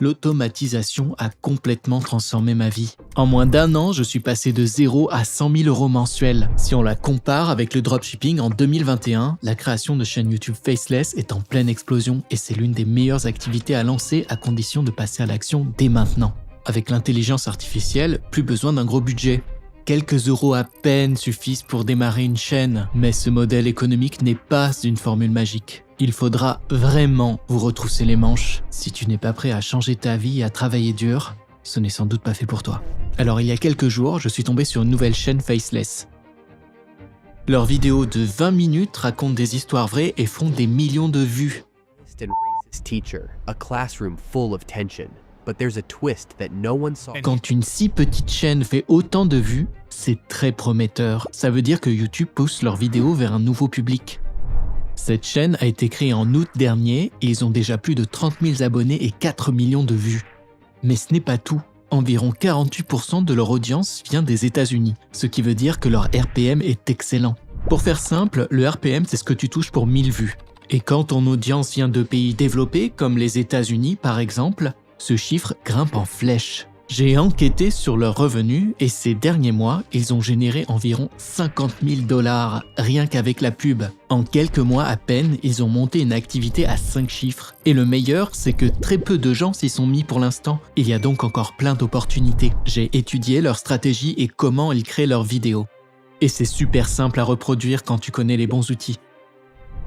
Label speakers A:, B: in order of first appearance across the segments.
A: L'automatisation a complètement transformé ma vie. En moins d'1 an, je suis passé de 0 à 100 000 € mensuels. Si on la compare avec le dropshipping en 2021, la création de chaîne YouTube Faceless est en pleine explosion et c'est l'une des meilleures activités à lancer à condition de passer à l'action dès maintenant. Avec l'intelligence artificielle, plus besoin d'un gros budget. Quelques euros à peine suffisent pour démarrer une chaîne, mais ce modèle économique n'est pas une formule magique. Il faudra vraiment vous retrousser les manches. Si tu n'es pas prêt à changer ta vie et à travailler dur, ce n'est sans doute pas fait pour toi. Alors il y a quelques jours, je suis tombé sur une nouvelle chaîne Faceless. Leurs vidéos de 20 minutes racontent des histoires vraies et font des millions de vues. Quand une si petite chaîne fait autant de vues, c'est très prometteur. Ça veut dire que YouTube pousse leurs vidéos vers un nouveau public. Cette chaîne a été créée en août dernier et ils ont déjà plus de 30 000 abonnés et 4 millions de vues. Mais ce n'est pas tout. Environ 48% de leur audience vient des États-Unis, ce qui veut dire que leur RPM est excellent. Pour faire simple, le RPM, c'est ce que tu touches pour 1000 vues. Et quand ton audience vient de pays développés, comme les États-Unis par exemple, ce chiffre grimpe en flèche. J'ai enquêté sur leurs revenus et ces derniers mois, ils ont généré environ 50 000 $ rien qu'avec la pub. En quelques mois à peine, ils ont monté une activité à 5 chiffres. Et le meilleur, c'est que très peu de gens s'y sont mis pour l'instant. Il y a donc encore plein d'opportunités. J'ai étudié leur stratégie et comment ils créent leurs vidéos. Et c'est super simple à reproduire quand tu connais les bons outils.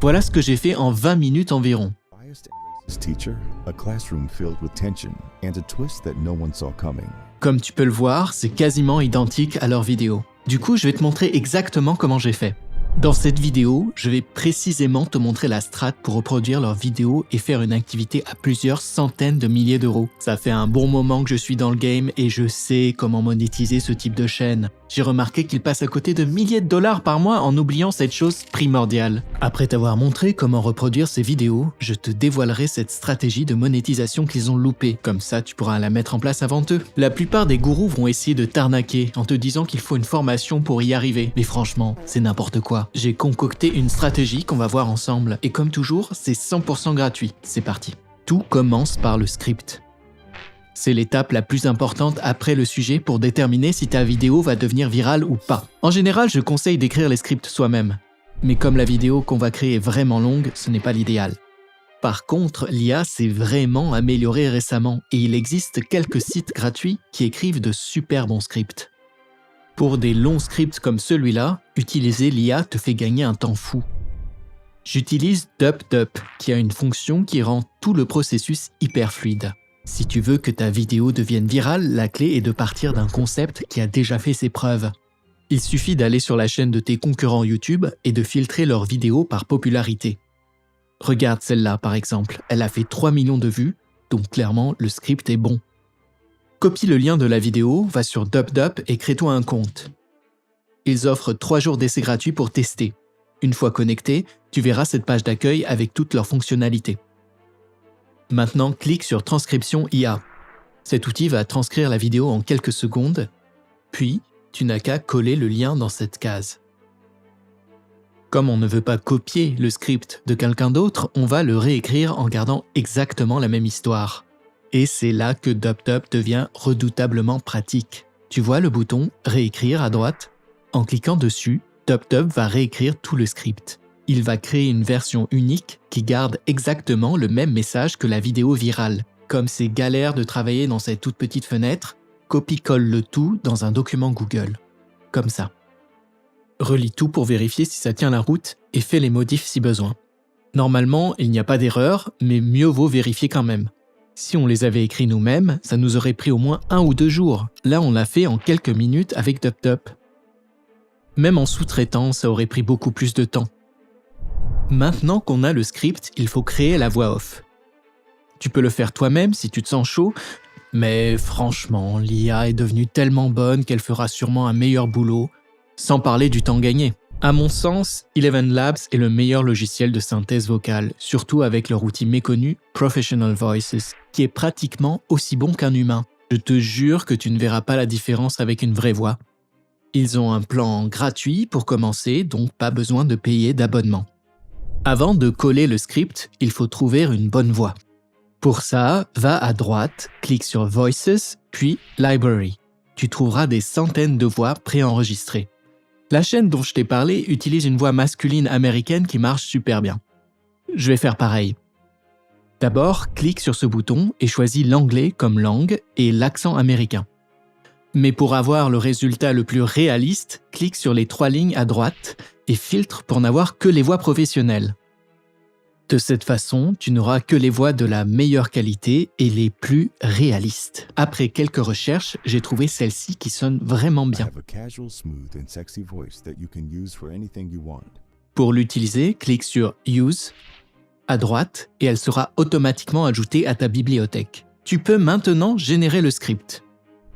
A: Voilà ce que j'ai fait en 20 minutes environ. Comme tu peux le voir, c'est quasiment identique à leur vidéo. Du coup, je vais te montrer exactement comment j'ai fait. Dans cette vidéo, je vais précisément te montrer la strat pour reproduire leurs vidéos et faire une activité à plusieurs centaines de milliers d'euros. Ça fait un bon moment que je suis dans le game et je sais comment monétiser ce type de chaîne. J'ai remarqué qu'ils passent à côté de milliers de dollars par mois en oubliant cette chose primordiale. Après t'avoir montré comment reproduire ces vidéos, je te dévoilerai cette stratégie de monétisation qu'ils ont loupée. Comme ça, tu pourras la mettre en place avant eux. La plupart des gourous vont essayer de t'arnaquer en te disant qu'il faut une formation pour y arriver. Mais franchement, c'est n'importe quoi. J'ai concocté une stratégie qu'on va voir ensemble. Et comme toujours, c'est 100% gratuit. C'est parti. Tout commence par le script. C'est l'étape la plus importante après le sujet pour déterminer si ta vidéo va devenir virale ou pas. En général, je conseille d'écrire les scripts soi-même. Mais comme la vidéo qu'on va créer est vraiment longue, ce n'est pas l'idéal. Par contre, l'IA s'est vraiment améliorée récemment et il existe quelques sites gratuits qui écrivent de super bons scripts. Pour des longs scripts comme celui-là, utiliser l'IA te fait gagner un temps fou. J'utilise DupDup, qui a une fonction qui rend tout le processus hyper fluide. Si tu veux que ta vidéo devienne virale, la clé est de partir d'un concept qui a déjà fait ses preuves. Il suffit d'aller sur la chaîne de tes concurrents YouTube et de filtrer leurs vidéos par popularité. Regarde celle-là par exemple, elle a fait 3 millions de vues, donc clairement le script est bon. Copie le lien de la vidéo, va sur DupDup et crée-toi un compte. Ils offrent 3 jours d'essai gratuit pour tester. Une fois connecté, tu verras cette page d'accueil avec toutes leurs fonctionnalités. Maintenant, clique sur Transcription IA. Cet outil va transcrire la vidéo en quelques secondes, puis tu n'as qu'à coller le lien dans cette case. Comme on ne veut pas copier le script de quelqu'un d'autre, on va le réécrire en gardant exactement la même histoire. Et c'est là que DupDup devient redoutablement pratique. Tu vois le bouton « Réécrire » à droite ? En cliquant dessus, DupDup va réécrire tout le script. Il va créer une version unique qui garde exactement le même message que la vidéo virale. Comme c'est galère de travailler dans cette toute petite fenêtre, copie-colle le tout dans un document Google. Comme ça. Relis tout pour vérifier si ça tient la route et fais les modifs si besoin. Normalement, il n'y a pas d'erreur, mais mieux vaut vérifier quand même. Si on les avait écrits nous-mêmes, ça nous aurait pris au moins 1 ou 2 jours. Là, on l'a fait en quelques minutes avec DupDup. Même en sous-traitant, ça aurait pris beaucoup plus de temps. Maintenant qu'on a le script, il faut créer la voix off. Tu peux le faire toi-même si tu te sens chaud, mais franchement, l'IA est devenue tellement bonne qu'elle fera sûrement un meilleur boulot, sans parler du temps gagné. À mon sens, ElevenLabs est le meilleur logiciel de synthèse vocale, surtout avec leur outil méconnu Professional Voices, qui est pratiquement aussi bon qu'un humain. Je te jure que tu ne verras pas la différence avec une vraie voix. Ils ont un plan gratuit pour commencer, donc pas besoin de payer d'abonnement. Avant de coller le script, il faut trouver une bonne voix. Pour ça, va à droite, clique sur Voices, puis Library. Tu trouveras des centaines de voix préenregistrées. La chaîne dont je t'ai parlé utilise une voix masculine américaine qui marche super bien. Je vais faire pareil. D'abord, clique sur ce bouton et choisis l'anglais comme langue et l'accent américain. Mais pour avoir le résultat le plus réaliste, clique sur les 3 lignes à droite et filtre pour n'avoir que les voix professionnelles. De cette façon, tu n'auras que les voix de la meilleure qualité et les plus réalistes. Après quelques recherches, j'ai trouvé celle-ci qui sonne vraiment bien. Pour l'utiliser, clique sur Use à droite et elle sera automatiquement ajoutée à ta bibliothèque. Tu peux maintenant générer le script.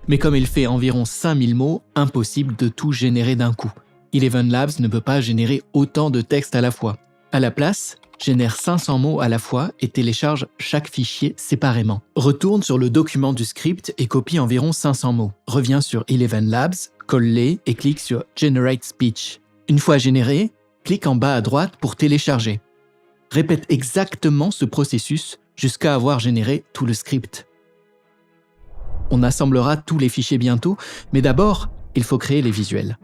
A: Mais comme il fait environ 5000 mots, impossible de tout générer d'un coup. Eleven Labs ne peut pas générer autant de texte à la fois. À la place, génère 500 mots à la fois et télécharge chaque fichier séparément. Retourne sur le document du script et copie environ 500 mots. Reviens sur Eleven Labs, colle-les et clique sur Generate Speech. Une fois généré, clique en bas à droite pour télécharger. Répète exactement ce processus jusqu'à avoir généré tout le script. On assemblera tous les fichiers bientôt, mais d'abord, il faut créer les visuels.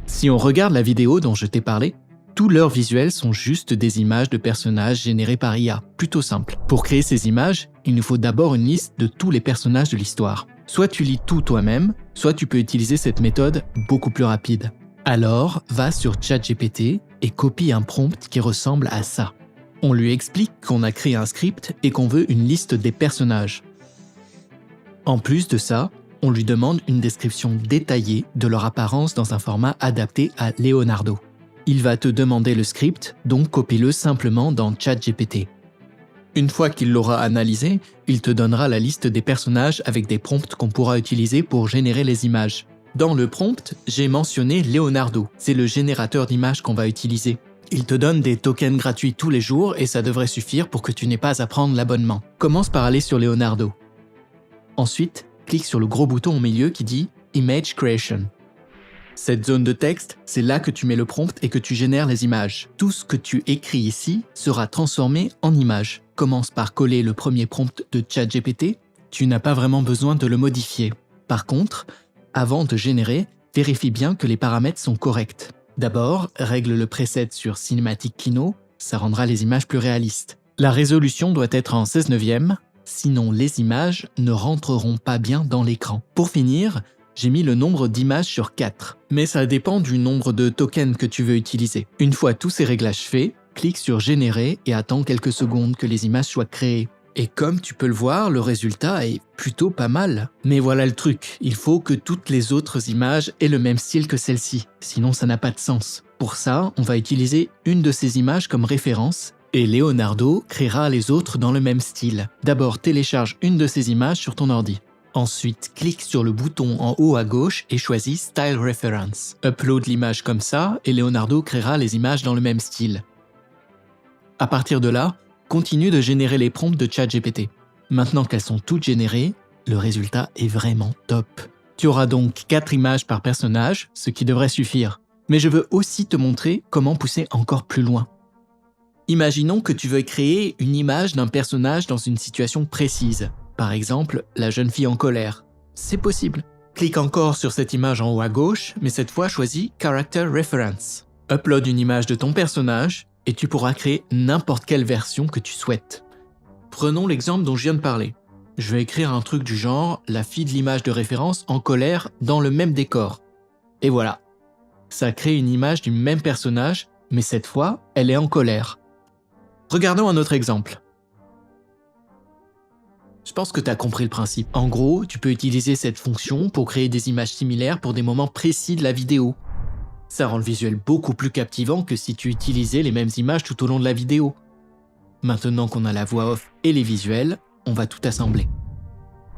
A: Si on regarde la vidéo dont je t'ai parlé, tous leurs visuels sont juste des images de personnages générés par IA, plutôt simple. Pour créer ces images, il nous faut d'abord une liste de tous les personnages de l'histoire. Soit tu lis tout toi-même, soit tu peux utiliser cette méthode beaucoup plus rapide. Alors, va sur ChatGPT et copie un prompt qui ressemble à ça. On lui explique qu'on a créé un script et qu'on veut une liste des personnages. En plus de ça, on lui demande une description détaillée de leur apparence dans un format adapté à Leonardo. Il va te demander le script, donc copie-le simplement dans ChatGPT. Une fois qu'il l'aura analysé, il te donnera la liste des personnages avec des prompts qu'on pourra utiliser pour générer les images. Dans le prompt, j'ai mentionné Leonardo, c'est le générateur d'images qu'on va utiliser. Il te donne des tokens gratuits tous les jours et ça devrait suffire pour que tu n'aies pas à prendre l'abonnement. Commence par aller sur Leonardo. Ensuite, clique sur le gros bouton au milieu qui dit « Image Creation ». Cette zone de texte, c'est là que tu mets le prompt et que tu génères les images. Tout ce que tu écris ici sera transformé en images. Commence par coller le premier prompt de ChatGPT. Tu n'as pas vraiment besoin de le modifier. Par contre, avant de générer, vérifie bien que les paramètres sont corrects. D'abord, règle le preset sur Cinematic Kino, ça rendra les images plus réalistes. La résolution doit être en 16/9, sinon les images ne rentreront pas bien dans l'écran. Pour finir, j'ai mis le nombre d'images sur 4, mais ça dépend du nombre de tokens que tu veux utiliser. Une fois tous ces réglages faits, clique sur Générer et attends quelques secondes que les images soient créées. Et comme tu peux le voir, le résultat est plutôt pas mal. Mais voilà le truc, il faut que toutes les autres images aient le même style que celle-ci, sinon ça n'a pas de sens. Pour ça, on va utiliser une de ces images comme référence, et Leonardo créera les autres dans le même style. D'abord, télécharge une de ces images sur ton ordi. Ensuite, clique sur le bouton en haut à gauche et choisis Style Reference. Upload l'image comme ça, et Leonardo créera les images dans le même style. À partir de là, continue de générer les prompts de ChatGPT. Maintenant qu'elles sont toutes générées, le résultat est vraiment top. Tu auras donc 4 images par personnage, ce qui devrait suffire. Mais je veux aussi te montrer comment pousser encore plus loin. Imaginons que tu veuilles créer une image d'un personnage dans une situation précise. Par exemple, la jeune fille en colère. C'est possible. Clique encore sur cette image en haut à gauche, mais cette fois choisis Character Reference. Upload une image de ton personnage, et tu pourras créer n'importe quelle version que tu souhaites. Prenons l'exemple dont je viens de parler. Je vais écrire un truc du genre « La fille de l'image de référence en colère dans le même décor ». Et voilà. Ça crée une image du même personnage, mais cette fois, elle est en colère. Regardons un autre exemple. Je pense que tu as compris le principe. En gros, tu peux utiliser cette fonction pour créer des images similaires pour des moments précis de la vidéo. Ça rend le visuel beaucoup plus captivant que si tu utilisais les mêmes images tout au long de la vidéo. Maintenant qu'on a la voix off et les visuels, on va tout assembler.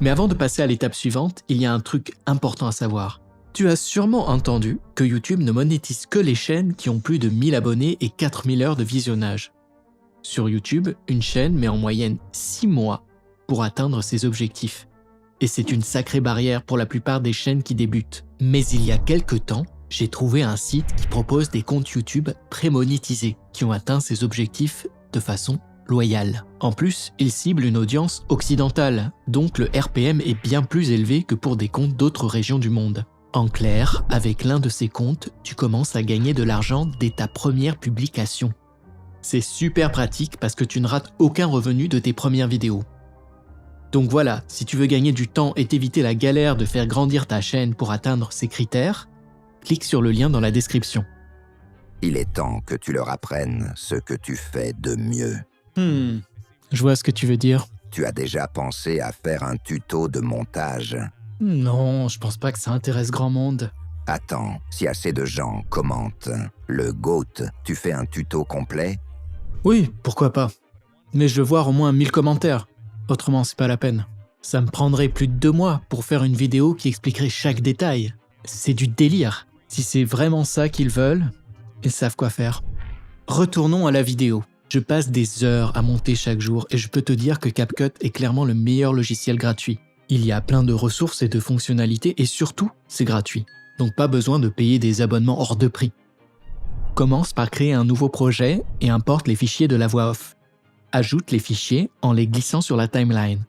A: Mais avant de passer à l'étape suivante, il y a un truc important à savoir. Tu as sûrement entendu que YouTube ne monétise que les chaînes qui ont plus de 1000 abonnés et 4000 heures de visionnage. Sur YouTube, une chaîne met en moyenne 6 mois pour atteindre ses objectifs. Et c'est une sacrée barrière pour la plupart des chaînes qui débutent. Mais il y a quelques temps, j'ai trouvé un site qui propose des comptes YouTube prémonétisés qui ont atteint ces objectifs de façon loyal. En plus, il cible une audience occidentale, donc le RPM est bien plus élevé que pour des comptes d'autres régions du monde. En clair, avec l'un de ces comptes, tu commences à gagner de l'argent dès ta première publication. C'est super pratique parce que tu ne rates aucun revenu de tes premières vidéos. Donc voilà, si tu veux gagner du temps et t'éviter la galère de faire grandir ta chaîne pour atteindre ces critères, clique sur le lien dans la description.
B: Il est temps que tu leur apprennes ce que tu fais de mieux.
A: Je vois ce que tu veux dire.
B: Tu as déjà pensé à faire un tuto de montage?
A: Non, je pense pas que ça intéresse grand monde.
B: Attends, si assez de gens commentent le GOAT, tu fais un tuto complet?
A: Oui, pourquoi pas. Mais je veux voir au moins 1000 commentaires. Autrement, c'est pas la peine. Ça me prendrait plus de 2 mois pour faire une vidéo qui expliquerait chaque détail. C'est du délire. Si c'est vraiment ça qu'ils veulent, ils savent quoi faire. Retournons à la vidéo. Je passe des heures à monter chaque jour et je peux te dire que CapCut est clairement le meilleur logiciel gratuit. Il y a plein de ressources et de fonctionnalités et surtout, c'est gratuit. Donc pas besoin de payer des abonnements hors de prix. Commence par créer un nouveau projet et importe les fichiers de la voix off. Ajoute les fichiers en les glissant sur la timeline.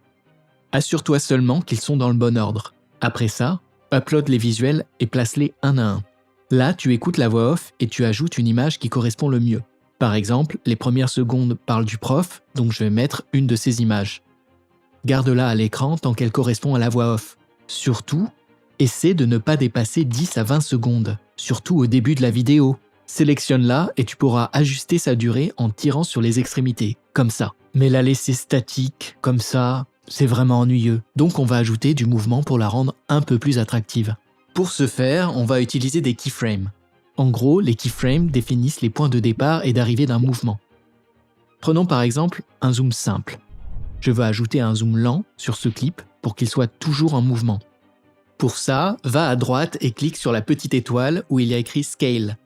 A: Assure-toi seulement qu'ils sont dans le bon ordre. Après ça, upload les visuels et place-les un à un. Là, tu écoutes la voix off et tu ajoutes une image qui correspond le mieux. Par exemple, les premières secondes parlent du prof, donc je vais mettre une de ces images. Garde-la à l'écran tant qu'elle correspond à la voix off. Surtout, essaie de ne pas dépasser 10 à 20 secondes, surtout au début de la vidéo. Sélectionne-la et tu pourras ajuster sa durée en tirant sur les extrémités, comme ça. Mais la laisser statique, comme ça, c'est vraiment ennuyeux. Donc on va ajouter du mouvement pour la rendre un peu plus attractive. Pour ce faire, on va utiliser des keyframes. En gros, les keyframes définissent les points de départ et d'arrivée d'un mouvement. Prenons par exemple un zoom simple. Je veux ajouter un zoom lent sur ce clip pour qu'il soit toujours en mouvement. Pour ça, va à droite et clique sur la petite étoile où il y a écrit Scale.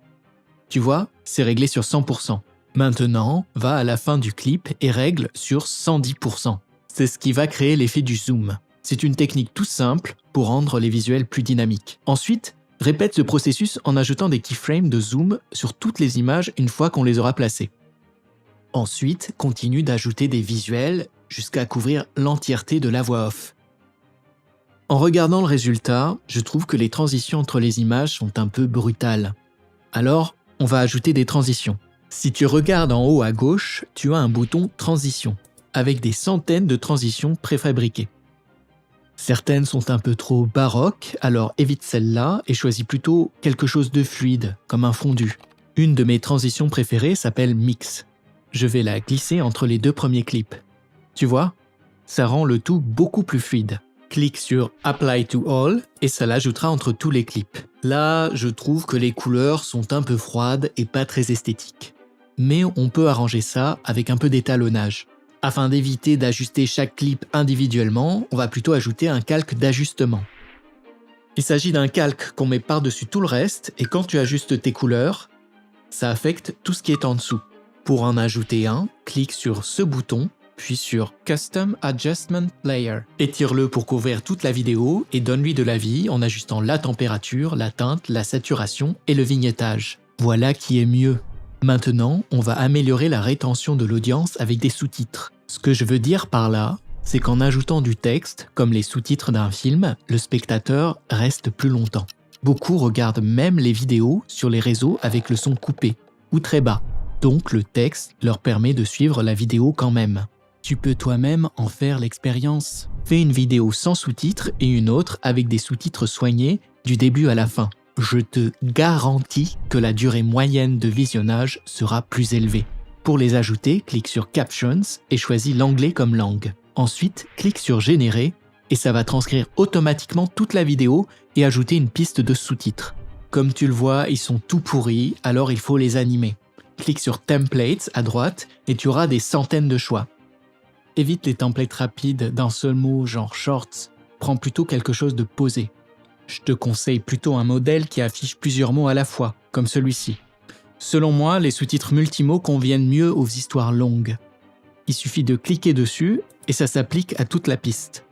A: Tu vois, c'est réglé sur 100%. Maintenant, va à la fin du clip et règle sur 110%. C'est ce qui va créer l'effet du zoom. C'est une technique tout simple pour rendre les visuels plus dynamiques. Ensuite, répète ce processus en ajoutant des keyframes de zoom sur toutes les images une fois qu'on les aura placées. Ensuite, continue d'ajouter des visuels jusqu'à couvrir l'entièreté de la voix off. En regardant le résultat, je trouve que les transitions entre les images sont un peu brutales. Alors, on va ajouter des transitions. Si tu regardes en haut à gauche, tu as un bouton Transition, avec des centaines de transitions préfabriquées. Certaines sont un peu trop baroques, alors évite celle-là et choisis plutôt quelque chose de fluide, comme un fondu. Une de mes transitions préférées s'appelle Mix. Je vais la glisser entre les 2 premiers clips. Tu vois, ça rend le tout beaucoup plus fluide. Clique sur Apply to All et ça l'ajoutera entre tous les clips. Là, je trouve que les couleurs sont un peu froides et pas très esthétiques. Mais on peut arranger ça avec un peu d'étalonnage. Afin d'éviter d'ajuster chaque clip individuellement, on va plutôt ajouter un calque d'ajustement. Il s'agit d'un calque qu'on met par-dessus tout le reste et quand tu ajustes tes couleurs, ça affecte tout ce qui est en dessous. Pour en ajouter un, clique sur ce bouton, puis sur Custom Adjustment Layer. Étire-le pour couvrir toute la vidéo et donne-lui de la vie en ajustant la température, la teinte, la saturation et le vignettage. Voilà qui est mieux. Maintenant, on va améliorer la rétention de l'audience avec des sous-titres. Ce que je veux dire par là, c'est qu'en ajoutant du texte, comme les sous-titres d'un film, le spectateur reste plus longtemps. Beaucoup regardent même les vidéos sur les réseaux avec le son coupé ou très bas. Donc le texte leur permet de suivre la vidéo quand même. Tu peux toi-même en faire l'expérience. Fais une vidéo sans sous-titres et une autre avec des sous-titres soignés du début à la fin. Je te garantis que la durée moyenne de visionnage sera plus élevée. Pour les ajouter, clique sur Captions et choisis l'anglais comme langue. Ensuite, clique sur Générer et ça va transcrire automatiquement toute la vidéo et ajouter une piste de sous-titres. Comme tu le vois, ils sont tout pourris, alors il faut les animer. Clique sur Templates à droite et tu auras des centaines de choix. Évite les templates rapides d'un seul mot, genre Shorts. Prends plutôt quelque chose de posé. Je te conseille plutôt un modèle qui affiche plusieurs mots à la fois, comme celui-ci. Selon moi, les sous-titres multimots conviennent mieux aux histoires longues. Il suffit de cliquer dessus et ça s'applique à toute la piste.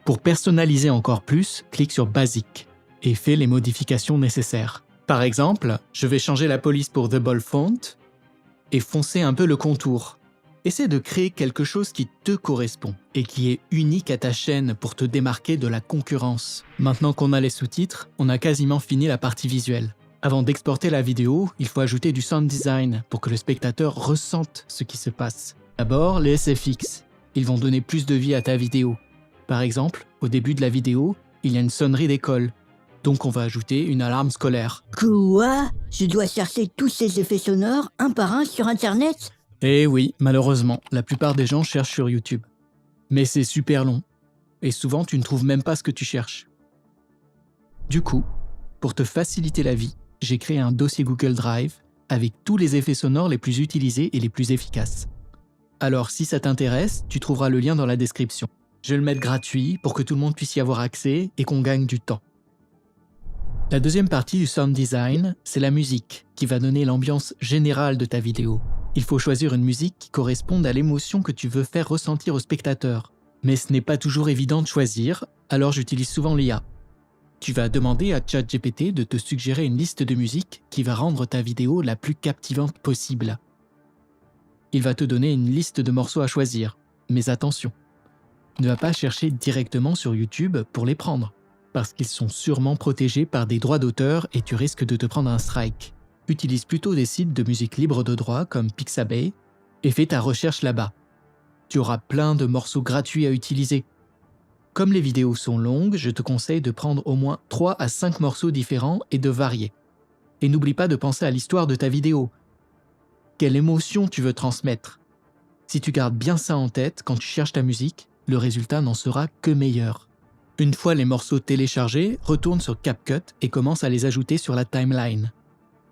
A: Pour personnaliser encore plus, clique sur Basic et fais les modifications nécessaires. Par exemple, je vais changer la police pour The Bold Font et foncer un peu le contour. Essaie de créer quelque chose qui te correspond et qui est unique à ta chaîne pour te démarquer de la concurrence. Maintenant qu'on a les sous-titres, on a quasiment fini la partie visuelle. Avant d'exporter la vidéo, il faut ajouter du sound design pour que le spectateur ressente ce qui se passe. D'abord, les SFX. Ils vont donner plus de vie à ta vidéo. Par exemple, au début de la vidéo, il y a une sonnerie d'école. Donc on va ajouter une alarme scolaire.
C: Quoi? Je dois chercher tous ces effets sonores un par un sur Internet?
A: Eh oui, malheureusement, la plupart des gens cherchent sur YouTube. Mais c'est super long. Et souvent, tu ne trouves même pas ce que tu cherches. Du coup, pour te faciliter la vie, j'ai créé un dossier Google Drive avec tous les effets sonores les plus utilisés et les plus efficaces. Alors, si ça t'intéresse, tu trouveras le lien dans la description. Je vais le mettre gratuit pour que tout le monde puisse y avoir accès et qu'on gagne du temps. La deuxième partie du sound design, c'est la musique qui va donner l'ambiance générale de ta vidéo. Il faut choisir une musique qui corresponde à l'émotion que tu veux faire ressentir au spectateur. Mais ce n'est pas toujours évident de choisir, alors j'utilise souvent l'IA. Tu vas demander à ChatGPT de te suggérer une liste de musiques qui va rendre ta vidéo la plus captivante possible. Il va te donner une liste de morceaux à choisir, mais attention, ne va pas chercher directement sur YouTube pour les prendre, parce qu'ils sont sûrement protégés par des droits d'auteur et tu risques de te prendre un strike. Utilise plutôt des sites de musique libre de droit comme Pixabay et fais ta recherche là-bas. Tu auras plein de morceaux gratuits à utiliser. Comme les vidéos sont longues, je te conseille de prendre au moins 3 à 5 morceaux différents et de varier. Et n'oublie pas de penser à l'histoire de ta vidéo. Quelle émotion tu veux transmettre? Si tu gardes bien ça en tête quand tu cherches ta musique, le résultat n'en sera que meilleur. Une fois les morceaux téléchargés, retourne sur CapCut et commence à les ajouter sur la timeline.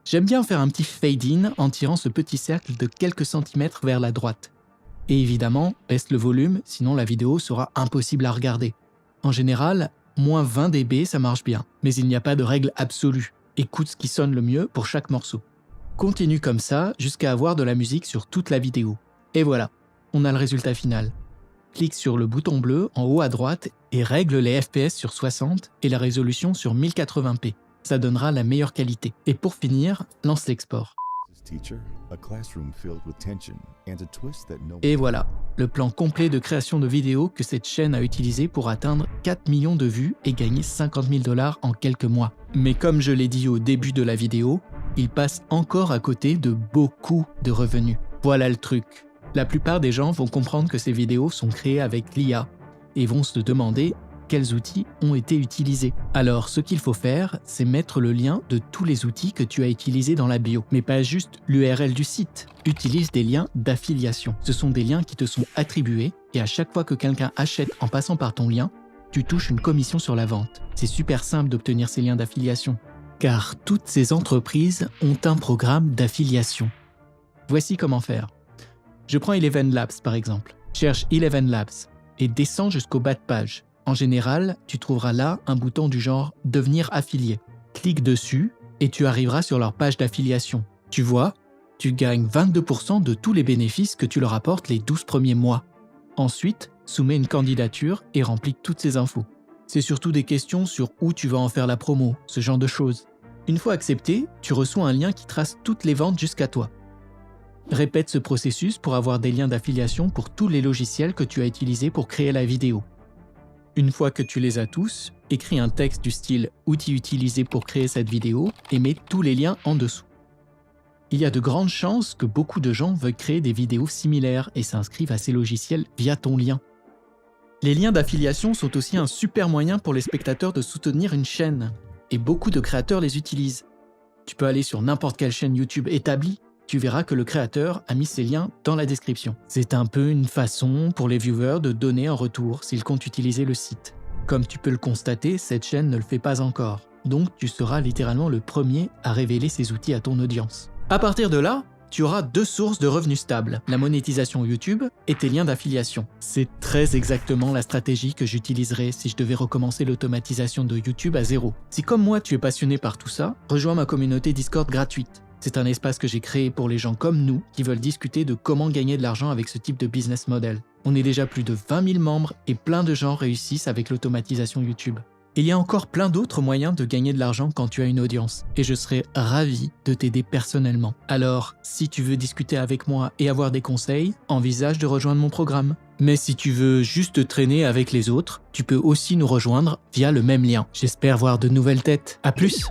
A: J'aime bien faire un petit fade-in en tirant ce petit cercle de quelques centimètres vers la droite. Et évidemment, baisse le volume, sinon la vidéo sera impossible à regarder. En général, moins 20 dB ça marche bien, mais il n'y a pas de règle absolue. Écoute ce qui sonne le mieux pour chaque morceau. Continue comme ça jusqu'à avoir de la musique sur toute la vidéo. Et voilà, on a le résultat final. Clique sur le bouton bleu en haut à droite et règle les FPS sur 60 et la résolution sur 1080p. Ça donnera la meilleure qualité. Et pour finir, lance l'export. Et voilà, le plan complet de création de vidéos que cette chaîne a utilisé pour atteindre 4 millions de vues et gagner 50 000 $ en quelques mois. Mais comme je l'ai dit au début de la vidéo, il passe encore à côté de beaucoup de revenus. Voilà le truc. La plupart des gens vont comprendre que ces vidéos sont créées avec l'IA et vont se demander quels outils ont été utilisés. Alors, ce qu'il faut faire, c'est mettre le lien de tous les outils que tu as utilisés dans la bio, mais pas juste l'URL du site. Utilise des liens d'affiliation. Ce sont des liens qui te sont attribués et à chaque fois que quelqu'un achète en passant par ton lien, tu touches une commission sur la vente. C'est super simple d'obtenir ces liens d'affiliation, car toutes ces entreprises ont un programme d'affiliation. Voici comment faire. Je prends Eleven Labs par exemple. Cherche Eleven Labs et descends jusqu'au bas de page. En général, tu trouveras là un bouton du genre « Devenir affilié ». Clique dessus et tu arriveras sur leur page d'affiliation. Tu vois, tu gagnes 22% de tous les bénéfices que tu leur apportes les 12 premiers mois. Ensuite, soumets une candidature et remplis toutes ces infos. C'est surtout des questions sur où tu vas en faire la promo, ce genre de choses. Une fois accepté, tu reçois un lien qui trace toutes les ventes jusqu'à toi. Répète ce processus pour avoir des liens d'affiliation pour tous les logiciels que tu as utilisés pour créer la vidéo. Une fois que tu les as tous, écris un texte du style « Outils utilisés pour créer cette vidéo » et mets tous les liens en dessous. Il y a de grandes chances que beaucoup de gens veuillent créer des vidéos similaires et s'inscrivent à ces logiciels via ton lien. Les liens d'affiliation sont aussi un super moyen pour les spectateurs de soutenir une chaîne, et beaucoup de créateurs les utilisent. Tu peux aller sur n'importe quelle chaîne YouTube établie, tu verras que le créateur a mis ses liens dans la description. C'est un peu une façon pour les viewers de donner un retour s'ils comptent utiliser le site. Comme tu peux le constater, cette chaîne ne le fait pas encore. Donc tu seras littéralement le premier à révéler ces outils à ton audience. À partir de là, tu auras 2 sources de revenus stables, la monétisation YouTube et tes liens d'affiliation. C'est très exactement la stratégie que j'utiliserais si je devais recommencer l'automatisation de YouTube à zéro. Si comme moi tu es passionné par tout ça, rejoins ma communauté Discord gratuite. C'est un espace que j'ai créé pour les gens comme nous qui veulent discuter de comment gagner de l'argent avec ce type de business model. On est déjà plus de 20 000 membres et plein de gens réussissent avec l'automatisation YouTube. Il y a encore plein d'autres moyens de gagner de l'argent quand tu as une audience, et je serai ravi de t'aider personnellement. Alors, si tu veux discuter avec moi et avoir des conseils, envisage de rejoindre mon programme. Mais si tu veux juste traîner avec les autres, tu peux aussi nous rejoindre via le même lien. J'espère voir de nouvelles têtes. À plus!